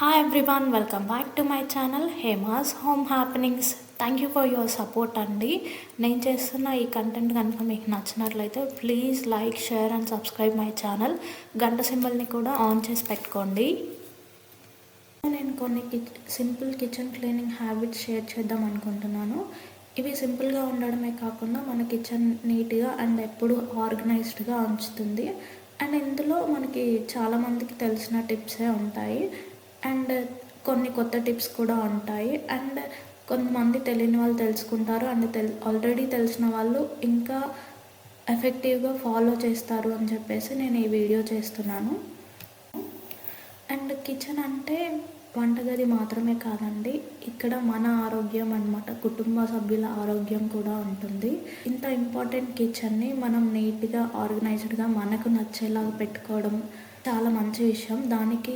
Hi everyone, welcome back to my channel Hema's Home Happenings. Thank you for your support అండి. నేను చేస్తున్న ఈ content కనుక మీకు నచ్చినట్లయితే please like, share and subscribe my channel. గంట సింబల్ని కూడా ఆన్ చేసి పెట్టుకోండి. నేను కొన్ని simple kitchen cleaning habits share చేద్దాం అనుకుంటున్నాను. ఇవి సింపుల్గా ఉండడమే కాకుండా మన కిచెన్ నీట్గా అండ్ ఎప్పుడు ఆర్గనైజ్డ్గా ఉంచుతుంది. అండ్ ఇందులో మనకి చాలామందికి తెలిసిన టిప్సే ఉంటాయి అండ్ కొన్ని కొత్త టిప్స్ కూడా ఉంటాయి. అండ్ కొంతమంది తెలియని వాళ్ళు తెలుసుకుంటారు అండ్ ఆల్రెడీ తెలిసిన వాళ్ళు ఇంకా ఎఫెక్టివ్గా ఫాలో చేస్తారు అని చెప్పేసి నేను ఈ వీడియో చేస్తున్నాను. అండ్ కిచెన్ అంటే వంటగది మాత్రమే కాదండి, ఇక్కడ మన ఆరోగ్యం అన్నమాట, కుటుంబ సభ్యుల ఆరోగ్యం కూడా ఉంటుంది. ఇంత ఇంపార్టెంట్ కిచెన్ని మనం నీట్గా ఆర్గనైజ్డ్గా మనకు నచ్చేలాగా పెట్టుకోవడం చాలా మంచి విషయం. దానికి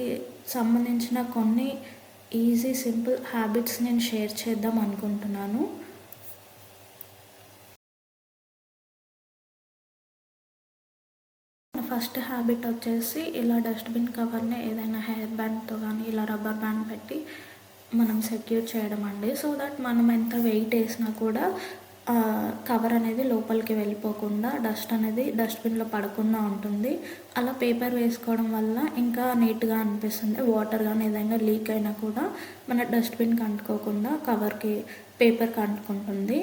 సంబంధించిన కొన్ని ఈజీ సింపుల్ హ్యాబిట్స్ నేను షేర్ చేద్దాం అనుకుంటున్నాను. ఫస్ట్ హ్యాబిట్ వచ్చేసి ఇలా డస్ట్బిన్ కవర్ని ఏదైనా హెయిర్ బ్యాండ్తో కానీ ఇలా రబ్బర్ బ్యాండ్ పెట్టి మనం సెక్యూర్ చేయడం అండి. సో దట్ మనం ఎంత వెయిట్ వేసినా కూడా కవర్ అనేది లోపలికి వెళ్ళిపోకుండా డస్ట్ అనేది డస్ట్బిన్లో పడకుండా ఉంటుంది. అలా పేపర్ వేసుకోవడం వల్ల ఇంకా నీట్గా అనిపిస్తుంది. వాటర్ కానీ ఏదైనా లీక్ అయినా కూడా మన డస్ట్బిన్కి అంటుకోకుండా కవర్కి పేపర్కి అంటుకుంటుంది.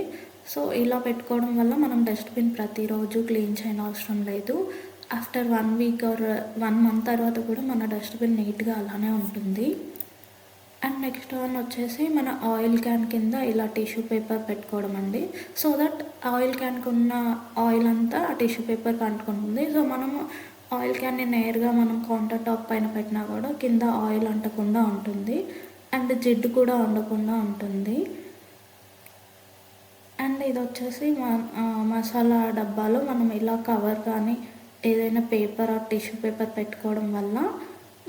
సో ఇలా పెట్టుకోవడం వల్ల మనం డస్ట్బిన్ ప్రతిరోజు క్లీన్ చేయని అవసరం లేదు. ఆఫ్టర్ 1 వీక్ ఆర్ 1 మంత్ తర్వాత కూడా మన డస్ట్బిన్ నీట్గా అలానే ఉంటుంది. అండ్ నెక్స్ట్ వన్ వచ్చేసి మన ఆయిల్ క్యాన్ కింద ఇలా టిష్యూ పేపర్ పెట్టుకోవడం అండి. సో దట్ ఆయిల్ క్యాన్కి ఉన్న ఆయిల్ అంతా ఆ టిష్యూ పేపర్కి అంటుకుంటుంది. సో మనము ఆయిల్ క్యాన్ని నేరుగా మనం కౌంటర్ టాప్ పైన పెట్టినా కూడా కింద ఆయిల్ అంటకుండా ఉంటుంది అండ్ జిడ్డు కూడా ఉండకుండా ఉంటుంది. అండ్ ఇది వచ్చేసి మసాలా డబ్బాలో మనం ఇలా కవర్ కానీ ఏదైనా పేపర్ ఆ టిష్యూ పేపర్ పెట్టుకోవడం వల్ల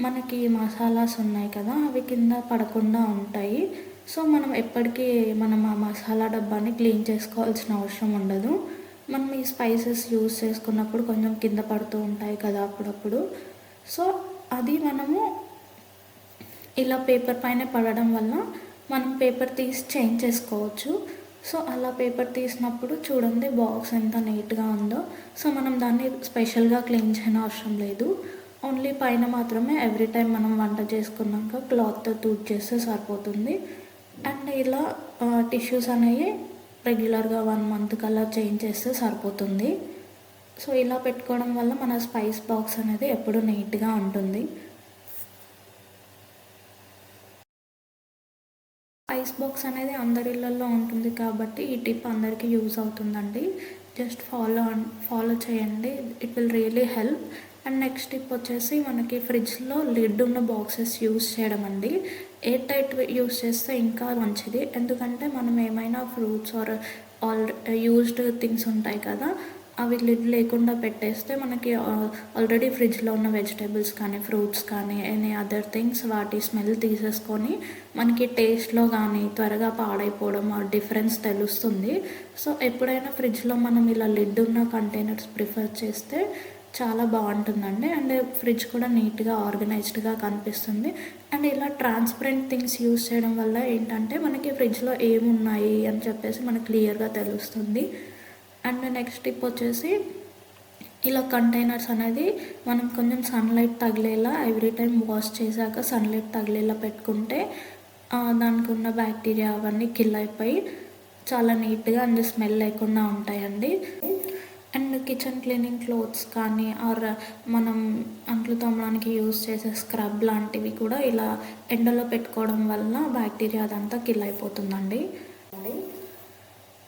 మనకి మసాలాస్ ఉన్నాయి కదా, అవి కింద పడకుండా ఉంటాయి. సో మనం ఎప్పటికీ మనం ఆ మసాలా డబ్బాని క్లీన్ చేసుకోవాల్సిన అవసరం ఉండదు. మనం ఈ స్పైసెస్ యూస్ చేసుకున్నప్పుడు కొంచెం కింద పడుతూ ఉంటాయి కదా అప్పుడప్పుడు. సో అది మనము ఇలా పేపర్ పైన పడడం వల్ల మనం పేపర్ తీసి చేంజ్ చేసుకోవచ్చు. సో అలా పేపర్ తీసినప్పుడు చూడండి బాక్స్ ఎంత నీట్గా ఉందో. సో మనం దాన్ని స్పెషల్గా క్లీన్ చేయని అవసరం లేదు. ఓన్లీ పైన మాత్రమే ఎవ్రీ టైం మనం వంట చేసుకున్నాక క్లాత్తో తూడ్ చేస్తే సరిపోతుంది. అండ్ ఇలా టిష్యూస్ అనేవి రెగ్యులర్గా 1 మంత్ కల్లా చేంజ్ చేస్తే సరిపోతుంది. సో ఇలా పెట్టుకోవడం వల్ల మన స్పైస్ బాక్స్ అనేది ఎప్పుడు నీట్గా ఉంటుంది. స్పైస్ బాక్స్ అనేది అందరి ఇళ్ళల్లో ఉంటుంది కాబట్టి ఈ టిప్ అందరికీ యూజ్ అవుతుందండి. జస్ట్ ఫాలో చేయండి, it will really help. And next tip వచ్చేసి మనకి ఫ్రిడ్జ్లో లిడ్ ఉన్న బాక్సెస్ యూస్ చేయడం అండి. ఎయిర్ టైట్ యూస్ చేస్తే ఇంకా మంచిది. ఎందుకంటే మనం ఏమైనా ఫ్రూట్స్ ఆర్ యూజ్డ్ థింగ్స్ ఉంటాయి కదా, అవి లిడ్ లేకుండా పెట్టేస్తే మనకి ఆల్రెడీ ఫ్రిడ్జ్లో ఉన్న వెజిటేబుల్స్ కానీ ఫ్రూట్స్ కానీ ఎనీ అదర్ థింగ్స్ వాటి స్మెల్ తీసేసుకొని మనకి టేస్ట్లో కానీ త్వరగా పాడైపోవడం ఆ డిఫరెన్స్ తెలుస్తుంది. సో ఎప్పుడైనా ఫ్రిడ్జ్లో మనం ఇలా లిడ్ ఉన్న కంటైనర్స్ ప్రిఫర్ చేస్తే చాలా బాగుంటుందండి. అండ్ ఫ్రిడ్జ్ కూడా నీట్గా ఆర్గనైజ్డ్గా కనిపిస్తుంది. అండ్ ఇలా ట్రాన్స్పరెంట్ థింగ్స్ యూస్ చేయడం వల్ల ఏంటంటే మనకి ఫ్రిడ్జ్లో ఏమున్నాయి అని చెప్పేసి మనకు క్లియర్గా తెలుస్తుంది. అండ్ నెక్స్ట్ టిప్ వచ్చేసి ఇలా కంటైనర్స్ అనేది మనం కొంచెం సన్లైట్ తగిలేలా ఎవ్రీ టైం వాష్ చేశాక సన్లైట్ తగిలేలా పెట్టుకుంటే దానికి ఉన్న బ్యాక్టీరియా అవన్నీ కిల్ అయిపోయి చాలా నీట్గా అండ్ స్మెల్ లేకుండా ఉంటాయండి. అండ్ కిచెన్ క్లీనింగ్ క్లోత్స్ కానీ ఆర్ మనం అంట్లు తోమడానికి యూస్ చేసే స్క్రబ్ లాంటివి కూడా ఇలా ఎండలో పెట్టుకోవడం వల్ల బ్యాక్టీరియా అదంతా కిల్ అయిపోతుందండి.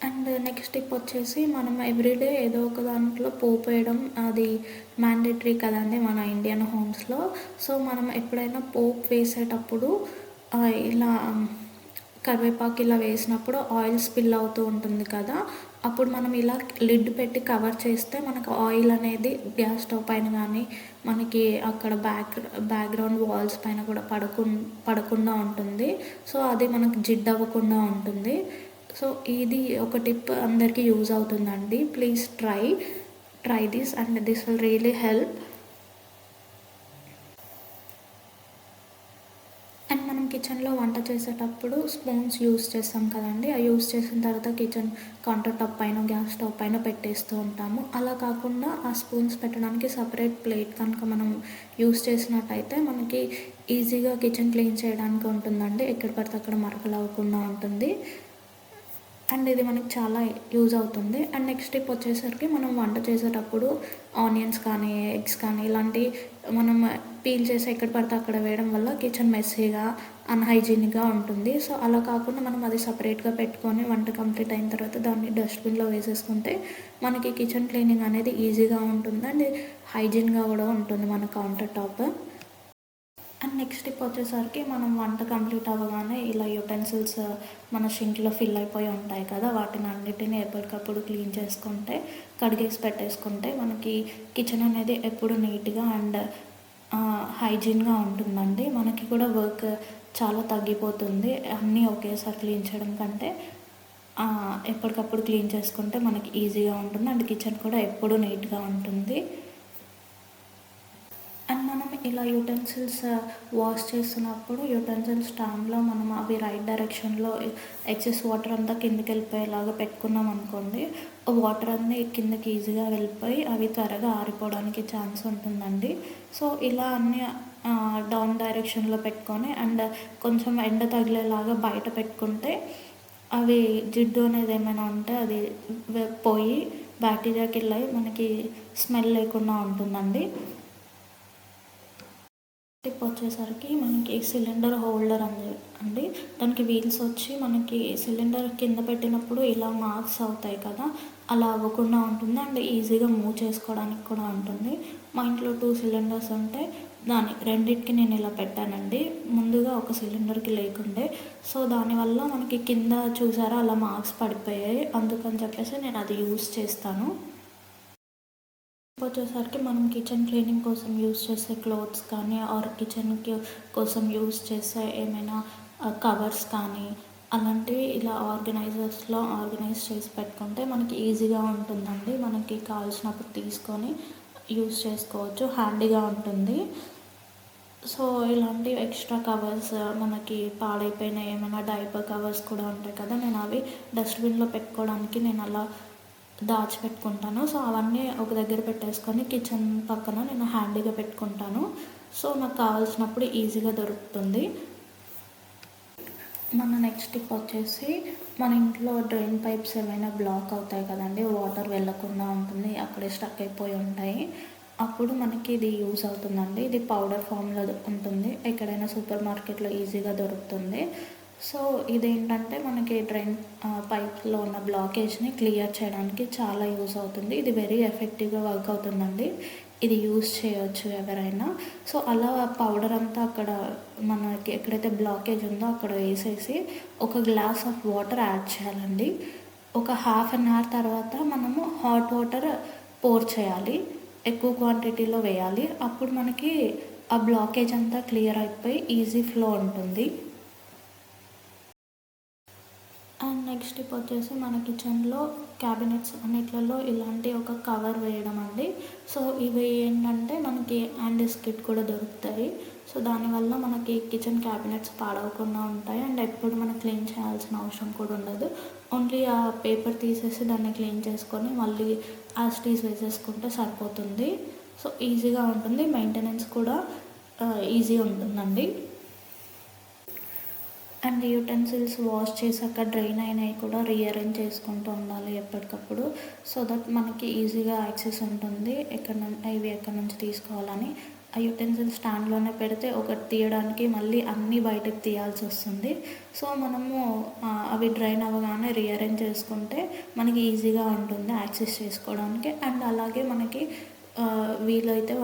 అండ్ నెక్స్ట్ టిప్ వచ్చేసి మనం ఎవ్రీడే ఏదో ఒక దాంట్లో పోపు వేయడం అది మ్యాండేటరీ కదండి మన ఇండియన్ హోమ్స్లో. సో మనం ఎప్పుడైనా పోపు వేసేటప్పుడు ఇలా కరివేపాకు ఇలా వేసినప్పుడు ఆయిల్ స్పిల్ అవుతూ ఉంటుంది కదా, అప్పుడు మనం ఇలా లిడ్ పెట్టి కవర్ చేస్తే మనకు ఆయిల్ అనేది గ్యాస్ స్టవ్ పైన కానీ మనకి అక్కడ బ్యాక్గ్రౌండ్ వాల్స్ పైన కూడా పడకుండా ఉంటుంది. సో అది మనకు జిడ్ అవ్వకుండా ఉంటుంది. సో ఇది ఒక టిప్ అందరికీ యూజ్ అవుతుందండి. Please try this and this will really help. And మనం కిచెన్లో వంట చేసేటప్పుడు స్పూన్స్ యూస్ చేస్తాం కదండి. ఆ యూస్ చేసిన తర్వాత కిచెన్ కౌంటర్ టాప్ పైన, గ్యాస్ స్టవ్ పైన పెట్టేస్తూ ఉంటాము. అలా కాకుండా ఆ స్పూన్స్ పెట్టడానికి సపరేట్ ప్లేట్ కనుక మనం యూస్ చేసినట్టయితే మనకి ఈజీగా కిచెన్ క్లీన్ చేయడానికి ఉంటుందండి. ఎక్కడ పడితే అక్కడ మరకలు అవ్వకుండా ఉంటుంది. అండ్ ఇది మనకి చాలా యూజ్ అవుతుంది. అండ్ నెక్స్ట్ స్టెప్ వచ్చేసరికి మనం వంట చేసేటప్పుడు ఆనియన్స్ కానీ, ఎగ్స్ కానీ ఇలాంటివి మనం పీల్ చేసి ఎక్కడ పడితే అక్కడ వేయడం వల్ల కిచెన్ మెస్సీగా, అన్‌హైజీనిక్‌గా ఉంటుంది. సో, అలా కాకుండా మనం అది సపరేట్‌గా పెట్టుకొని వంట కంప్లీట్ అయిన తర్వాత దాన్ని డస్ట్‌బిన్‌లో వేసేసుకుంటే మనకి కిచెన్ క్లీనింగ్ అనేది ఈజీగా ఉంటుంది. అండ్ హైజీన్‌గా కూడా ఉంటుంది మన counter top. And next tip వచ్చేసరికి మనం వంట కంప్లీట్ అవ్వగానే ఇలా యుటెన్సిల్స్ మన షింక్లో ఫిల్ అయిపోయి ఉంటాయి కదా, వాటిని అన్నిటిని ఎప్పటికప్పుడు క్లీన్ చేసుకుంటే, కడిగేసి పెట్టేసుకుంటే మనకి కిచెన్ అనేది ఎప్పుడు నీట్గా అండ్ హైజీన్గా ఉంటుందండి. మనకి కూడా వర్క్ చాలా తగ్గిపోతుంది. అన్నీ ఒకేసారి క్లీన్ చేయడం కంటే ఎప్పటికప్పుడు క్లీన్ చేసుకుంటే మనకి ఈజీగా ఉంటుంది. అండ్ కిచెన్ కూడా ఎప్పుడూ నీట్గా ఉంటుంది. అండ్ మనం ఇలా యుటెన్సిల్స్ వాష్ చేస్తున్నప్పుడు యుటెన్సిల్ స్టాండ్లో మనం అవి రైట్ డైరెక్షన్లో ఎక్సెస్ వాటర్ అంతా కిందకి వెళ్ళిపోయేలాగా పెట్టుకున్నాం అనుకోండి, వాటర్ అన్నీ కిందకి ఈజీగా వెళ్ళిపోయి అవి త్వరగా ఆరిపోవడానికి ఛాన్స్ ఉంటుందండి. సో ఇలా అన్నీ డౌన్ డైరెక్షన్లో పెట్టుకొని అండ్ కొంచెం ఎండ తగిలేలాగా బయట పెట్టుకుంటే అవి జిడ్డు అనేది ఏమైనా ఉంటే అది పోయి బ్యాక్టీరియా కిల్ అయ్యి మనకి స్మెల్ లేకుండా ఉంటుందండి. టిప్ వచ్చేసరికి మనకి సిలిండర్ హోల్డర్ అండి, దానికి వీల్స్ వచ్చి మనకి సిలిండర్ కింద పెట్టినప్పుడు ఇలా మార్క్స్ అవుతాయి కదా, అలా అవ్వకుండా ఉంటుంది. అండ్ ఈజీగా మూవ్ చేసుకోవడానికి కూడా ఉంటుంది. మా ఇంట్లో 2 సిలిండర్స్ ఉంటే రెండిటికి నేను ఇలా పెట్టానండి. ముందుగా ఒక సిలిండర్కి లేకుండే, సో దానివల్ల మనకి కింద చూసారా అలా మార్క్స్ పడిపోయాయి. అందుకని చెప్పేసి నేను అది యూస్ చేస్తాను. వచ్చేసరికి మనం కిచెన్ క్లీనింగ్ కోసం యూస్ చేసే క్లోత్స్ కానీ ఆర్ కిచెన్కి కోసం యూస్ చేసే ఏమైనా కవర్స్ కానీ అలాంటివి ఇలా ఆర్గనైజర్స్లో ఆర్గనైజ్ చేసి పెట్టుకుంటే మనకి ఈజీగా ఉంటుందండి. మనకి కావాల్సినప్పుడు తీసుకొని యూస్ చేసుకోవచ్చు, హ్యాండీగా ఉంటుంది. సో ఇలాంటి ఎక్స్ట్రా కవర్స్ మనకి పాడైపోయిన ఏమైనా డైపర్ కవర్స్ కూడా ఉంటాయి కదా, నేను అవి డస్ట్బిన్లో పెట్టుకోవడానికి నేను అలా దాచిపెట్టుకుంటాను. సో అవన్నీ ఒక దగ్గర పెట్టేసుకొని కిచెన్ పక్కన నేను హ్యాండీగా పెట్టుకుంటాను. సో నాకు కావాల్సినప్పుడు ఈజీగా దొరుకుతుంది. మన నెక్స్ట్ టిప్ వచ్చేసి మన ఇంట్లో డ్రైన్ పైప్స్ ఏమైనా బ్లాక్ అవుతాయి కదండి, వాటర్ వెళ్ళకుండా ఉంటుంది, అక్కడే స్టక్ అయిపోయి ఉంటాయి. అప్పుడు మనకి ఇది యూజ్ అవుతుందండి. ఇది పౌడర్ ఫామ్లో ఉంటుంది, ఎక్కడైనా సూపర్ మార్కెట్లో ఈజీగా దొరుకుతుంది. సో ఇదేంటంటే మనకి డ్రైన్ పైప్లో ఉన్న బ్లాకేజ్ని క్లియర్ చేయడానికి చాలా యూజ్ అవుతుంది. ఇది వెరీ ఎఫెక్టివ్గా వర్క్ అవుతుందండి. ఇది యూజ్ చేయొచ్చు ఎవరైనా. సో అలా పౌడర్ అంతా అక్కడ మనకి ఎక్కడైతే బ్లాకేజ్ ఉందో అక్కడ వేసేసి ఒక గ్లాస్ ఆఫ్ వాటర్ యాడ్ చేయాలండి. ఒక హాఫ్ అన్ అవర్ తర్వాత మనము హాట్ వాటర్ పోర్ చేయాలి, ఎక్కువ క్వాంటిటీలో వేయాలి. అప్పుడు మనకి ఆ బ్లాకేజ్ అంతా క్లియర్ అయిపోయి ఈజీ ఫ్లో ఉంటుంది. అండ్ నెక్స్ట్ టిప్ వచ్చేసి మన కిచెన్లో క్యాబినెట్స్ అన్నిట్లలో ఇలాంటి ఒక కవర్ వేయడం అండి. సో ఇవి ఏంటంటే మనకి యాండీస్ కిట్ కూడా దొరుకుతాయి. సో దానివల్ల మనకి కిచెన్ క్యాబినెట్స్ పాడవకుండా ఉంటాయి. అండ్ ఎప్పుడు మనం క్లీన్ చేయాల్సిన అవసరం కూడా ఉండదు. ఓన్లీ ఆ పేపర్ తీసేసి దాన్ని క్లీన్ చేసుకొని మళ్ళీ యాస్టీస్ వేసేసుకుంటే సరిపోతుంది. సో ఈజీగా ఉంటుంది, మెయింటెనెన్స్ కూడా ఈజీ ఉంటుందండి. అండ్ యూటెన్సిల్స్ వాష్ చేశాక డ్రైన్ అయినవి కూడా రీఅరేంజ్ చేసుకుంటూ ఉండాలి ఎప్పటికప్పుడు. సో దట్ మనకి ఈజీగా యాక్సెస్ ఉంటుంది ఇవి ఎక్కడి నుంచి తీసుకోవాలని. ఆ యూటెన్సిల్ స్టాండ్లోనే పెడితే ఒకటి తీయడానికి మళ్ళీ అన్నీ బయటకు తీయాల్సి వస్తుంది. సో మనము అవి డ్రైన్ అవ్వగానే రీఅరేంజ్ చేసుకుంటే మనకి ఈజీగా ఉంటుంది యాక్సెస్ చేసుకోవడానికి. అండ్ అలాగే మనకి వీలైతే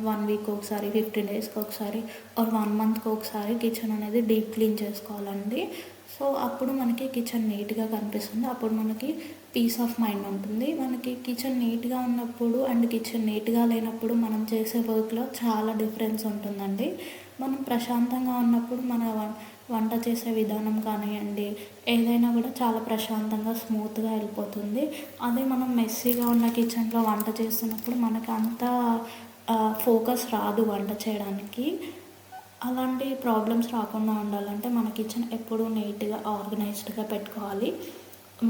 వన్ వీక్ ఒకసారి, 15 డేస్కి ఒకసారి ఆర్ 1 మంత్కి ఒకసారి కిచెన్ అనేది డీప్ క్లీన్ చేసుకోవాలండి. సో అప్పుడు మనకి కిచెన్ నీట్గా కనిపిస్తుంది, అప్పుడు మనకి పీస్ ఆఫ్ మైండ్ ఉంటుంది. మనకి కిచెన్ నీట్గా ఉన్నప్పుడు అండ్ కిచెన్ నీట్గా లేనప్పుడు మనం చేసే వర్క్లో చాలా డిఫరెన్స్ ఉంటుందండి. మనం ప్రశాంతంగా ఉన్నప్పుడు మన వంట చేసే విధానం కానివ్వండి, ఏదైనా కూడా చాలా ప్రశాంతంగా స్మూత్గా వెళ్ళిపోతుంది. అదే మనం మెస్సీగా ఉన్న కిచెన్లో వంట చేస్తున్నప్పుడు మనకు అంత ఫోకస్ రాదు వంట చేయడానికి. అలాంటి ప్రాబ్లమ్స్ రాకుండా ఉండాలంటే మన కిచెన్ ఎప్పుడూ నీట్గా ఆర్గనైజ్డ్గా పెట్టుకోవాలి.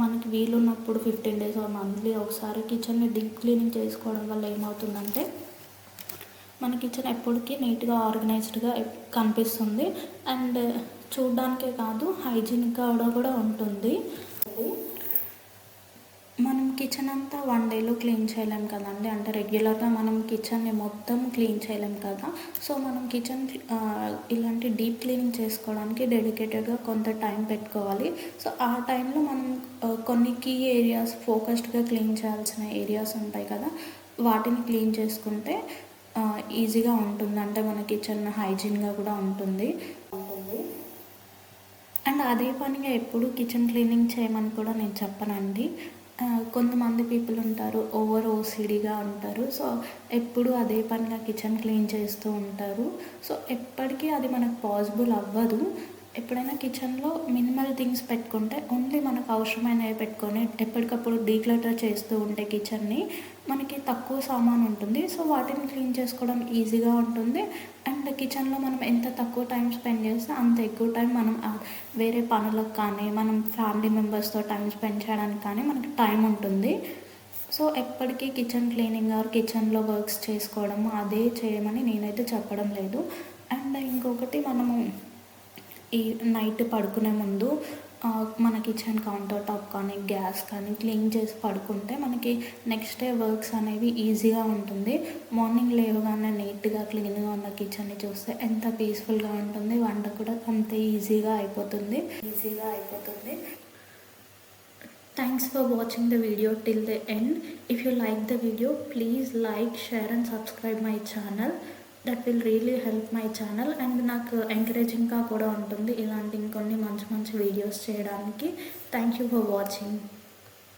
మనకి వీలున్నప్పుడు 15 డేస్ ఆర్ మంత్లీ ఒకసారి కిచెన్ని డీప్ క్లీనింగ్ చేసుకోవడం వల్ల ఏమవుతుందంటే మన కిచెన్ ఎప్పటికీ నీట్గా ఆర్గనైజ్డ్గా కనిపిస్తుంది. అండ్ చూడ్డానికే కాదు హైజీనిక్గా కూడా ఉంటుంది. మనం కిచెన్ అంతా 1 డేలో క్లీన్ చేయలేం కదండి. అంటే రెగ్యులర్గా మనం కిచెన్ని మొత్తం క్లీన్ చేయలేం కదా. సో మనం కిచెన్ ఇలాంటి డీప్ క్లీనింగ్ చేసుకోవడానికి డెడికేటెడ్గా కొంత టైం పెట్టుకోవాలి. సో ఆ టైంలో మనం కొన్ని కీ ఏరియాస్ ఫోకస్డ్గా క్లీన్ చేయాల్సిన ఏరియాస్ ఉంటాయి కదా, వాటిని క్లీన్ చేసుకుంటే ఈజీగా ఉంటుంది. అంటే మన కిచెన్ హైజీన్గా కూడా ఉంటుంది. అండ్ అదే పనిగా ఎప్పుడు కిచెన్ క్లీనింగ్ చేయమని కూడా నేను చెప్పనండి. కొంతమంది పీపుల్ ఉంటారు, ఓవర్ ఓసిడీగా ఉంటారు. సో ఎప్పుడు అదే పనిగా కిచెన్ క్లీన్ చేస్తూ ఉంటారు. సో ఎప్పటికీ అది మనకు పాసిబుల్ అవ్వదు. ఎప్పుడైనా కిచెన్లో మినిమల్ థింగ్స్ పెట్టుకుంటే, ఓన్లీ మనకు అవసరమైనవి పెట్టుకొని ఎప్పటికప్పుడు డీక్లటర్ చేస్తూ ఉంటే కిచెన్ని మనకి తక్కువ సామాను ఉంటుంది. సో వాటిని క్లీన్ చేసుకోవడం ఈజీగా ఉంటుంది. అండ్ కిచెన్లో మనం ఎంత తక్కువ టైం స్పెండ్ చేస్తే అంత ఎక్కువ టైం మనం వేరే పనులకు కానీ, మనం ఫ్యామిలీ మెంబర్స్తో టైం స్పెండ్ చేయడానికి కానీ మనకి టైం ఉంటుంది. సో ఎప్పటికీ కిచెన్ క్లీనింగ్ ఆర్ కిచెన్లో వర్క్స్ చేసుకోవడం అదే చేయమని నేనైతే చెప్పడం లేదు. అండ్ ఇంకొకటి, మనము ఈ నైట్ పడుకునే ముందు మన కిచెన్ కౌంటర్ టాప్ కానీ గ్యాస్ కానీ క్లీన్ చేసి పడుకుంటే మనకి నెక్స్ట్ డే వర్క్స్ అనేవి ఈజీగా ఉంటుంది. మార్నింగ్ లేవగానే నీట్గా క్లీన్గా ఉన్న కిచెన్ని చూస్తే ఎంత పీస్ఫుల్గా ఉంటుంది. వంట కూడా అంతే ఈజీగా అయిపోతుంది. Thanks for watching the video till the end. If you like the video, please like, share and subscribe my channel. That will really help my channel and నాకు ఎంకరేజింగ్గా కూడా ఉంటుంది ఇలాంటి ఇంకొన్ని మంచి మంచి వీడియోస్ చేయడానికి. Thank you for watching.